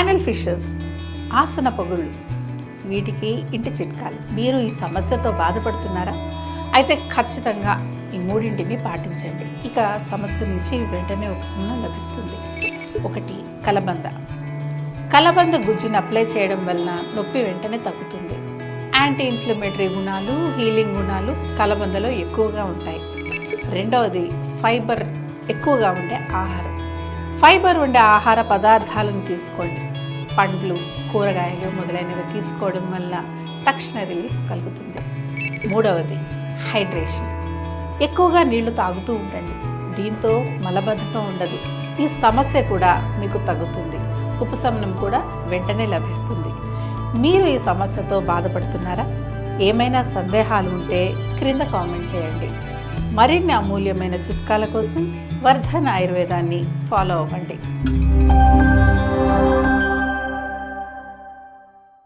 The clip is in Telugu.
యానల్ ఫిషెస్, ఆసన పగుళ్ళు, వీటికి ఇంటి చిట్కాలు. మీరు ఈ సమస్యతో బాధపడుతున్నారా? అయితే ఖచ్చితంగా ఈ మూడింటిని పాటించండి. ఇక సమస్య నుంచి వెంటనే ఉపశమనం లభిస్తుంది. 1. కలబంద. కలబంద గుజ్జును అప్లై చేయడం వలన నొప్పి వెంటనే తగ్గుతుంది. యాంటీ ఇన్ఫ్లమేటరీ గుణాలు, హీలింగ్ గుణాలు కలబందలో ఎక్కువగా ఉంటాయి. 2. ఫైబర్ ఎక్కువగా ఉండే ఆహారం. ఫైబర్ ఉండే ఆహార పదార్థాలను తీసుకోండి. పండ్లు, కూరగాయలు మొదలైనవి తీసుకోవడం వల్ల తక్షణ రిలీఫ్ కలుగుతుంది. 3. హైడ్రేషన్. ఎక్కువగా నీళ్లు తాగుతూ ఉండండి. దీంతో మలబద్ధకం ఉండదు. ఈ సమస్య కూడా మీకు తగ్గుతుంది. ఉపశమనం కూడా వెంటనే లభిస్తుంది. మీరు ఈ సమస్యతో బాధపడుతున్నారా? ఏమైనా సందేహాలు ఉంటే క్రింద కామెంట్ చేయండి. మరిన్ని అమూల్యమైన చిట్కాల కోసం వర్ధన్ ఆయుర్వేదాన్ని ఫాలో అవ్వండి.